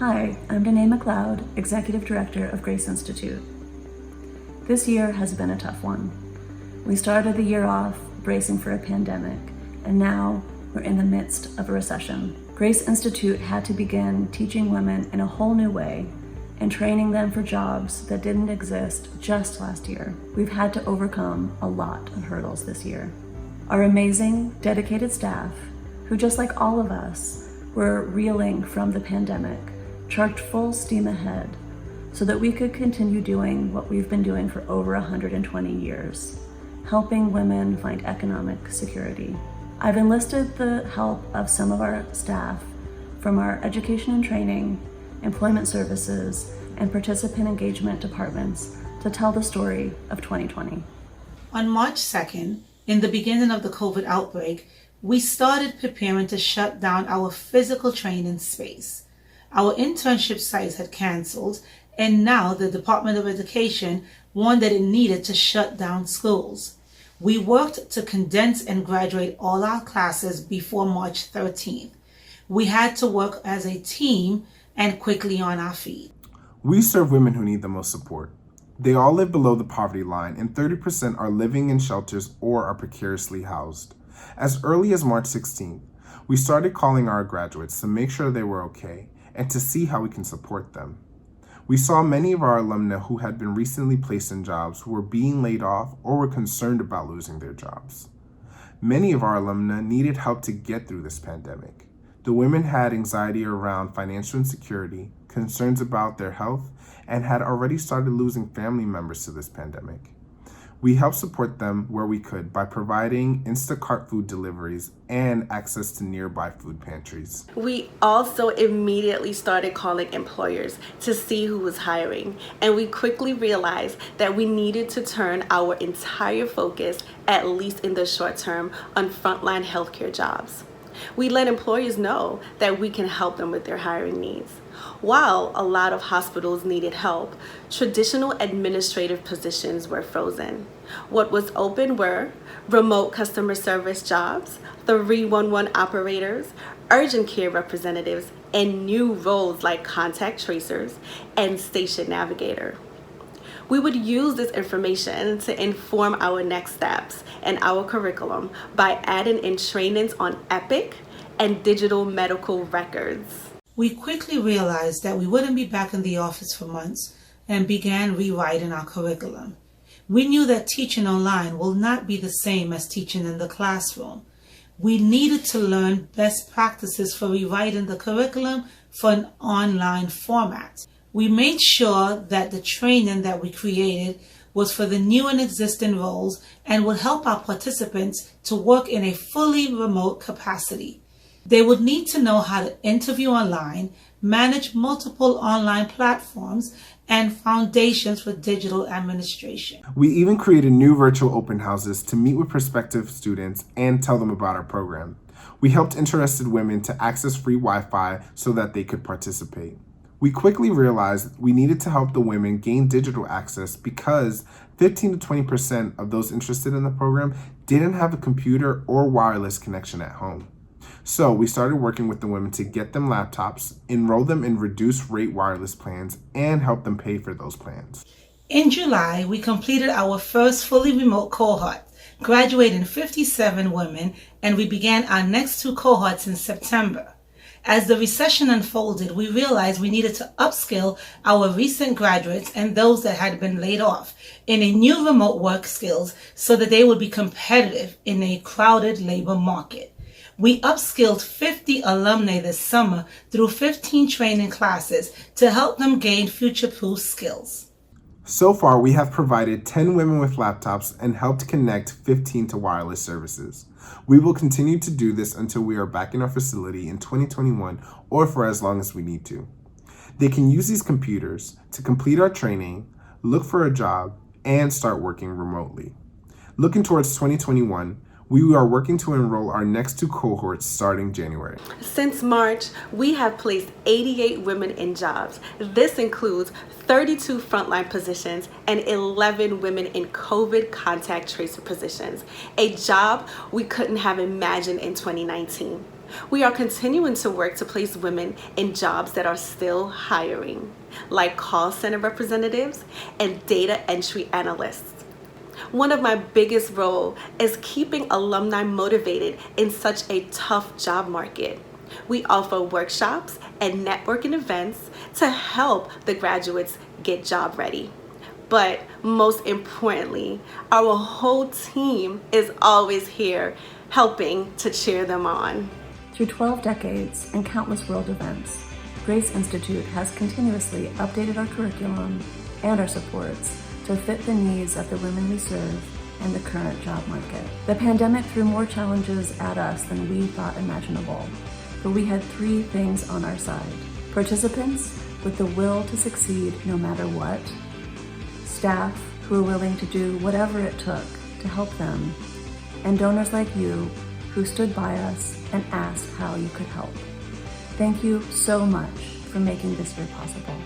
Hi, I'm Danae Mcleod, Executive Director of Grace Institute. This year has been a tough one. We started the year off bracing for a pandemic, and now we're in the midst of a recession. Grace Institute had to begin teaching women in a whole new way and training them for jobs that didn't exist just last year. We've had to overcome a lot of hurdles this year. Our amazing, dedicated staff, who just like all of us, were reeling from the pandemic, charged full steam ahead so that we could continue doing what we've been doing for over 120 years, helping women find economic security. I've enlisted the help of some of our staff from our education and training, employment services, and participant engagement departments to tell the story of 2020. On March 2nd, in the beginning of the COVID outbreak, we started preparing to shut down our physical training space. Our internship sites had canceled, and now the Department of Education warned that it needed to shut down schools. We worked to condense and graduate all our classes before March 13th. We had to work as a team and quickly on our feet. We serve women who need the most support. They all live below the poverty line, and 30% are living in shelters or are precariously housed. As early as March 16th, we started calling our graduates to make sure they were okay and to see how we can support them. We saw many of our alumni who had been recently placed in jobs who were being laid off or were concerned about losing their jobs. Many of our alumni needed help to get through this pandemic. The women had anxiety around financial insecurity, concerns about their health, and had already started losing family members to this pandemic. We helped support them where we could by providing Instacart food deliveries and access to nearby food pantries. We also immediately started calling employers to see who was hiring, and we quickly realized that we needed to turn our entire focus, at least in the short term, on frontline healthcare jobs. We let employers know that we can help them with their hiring needs. While a lot of hospitals needed help, traditional administrative positions were frozen. What was open were remote customer service jobs, 311 operators, urgent care representatives, and new roles like contact tracers and station navigator. We would use this information to inform our next steps and our curriculum by adding in trainings on Epic and digital medical records. We quickly realized that we wouldn't be back in the office for months and began rewriting our curriculum. We knew that teaching online will not be the same as teaching in the classroom. We needed to learn best practices for rewriting the curriculum for an online format. We made sure that the training that we created was for the new and existing roles and would help our participants to work in a fully remote capacity. They would need to know how to interview online, manage multiple online platforms, and foundations for digital administration. We even created new virtual open houses to meet with prospective students and tell them about our program. We helped interested women to access free Wi-Fi so that they could participate. We quickly realized we needed to help the women gain digital access because 15 to 20% of those interested in the program didn't have a computer or wireless connection at home. So we started working with the women to get them laptops, enroll them in reduced rate wireless plans, and help them pay for those plans. In July, we completed our first fully remote cohort, graduating 57 women, and we began our next 2 cohorts in September. As the recession unfolded, we realized we needed to upskill our recent graduates and those that had been laid off in a new remote work skills so that they would be competitive in a crowded labor market. We upskilled 50 alumni this summer through 15 training classes to help them gain future-proof skills. So far, we have provided 10 women with laptops and helped connect 15 to wireless services. We will continue to do this until we are back in our facility in 2021 or for as long as we need to. They can use these computers to complete our training, look for a job, and start working remotely. Looking towards 2021, we are working to enroll our next 2 cohorts starting January. Since March, we have placed 88 women in jobs. This includes 32 frontline positions and 11 women in COVID contact tracer positions, a job we couldn't have imagined in 2019. We are continuing to work to place women in jobs that are still hiring, like call center representatives and data entry analysts. One of my biggest roles is keeping alumni motivated in such a tough job market. We offer workshops and networking events to help the graduates get job ready. But most importantly, our whole team is always here helping to cheer them on. Through 12 decades and countless world events, Grace Institute has continuously updated our curriculum and our supports to fit the needs of the women we serve and the current job market. The pandemic threw more challenges at us than we thought imaginable, but we had 3 things on our side: participants with the will to succeed no matter what, staff who were willing to do whatever it took to help them, and donors like you who stood by us and asked how you could help. Thank you so much for making this year possible.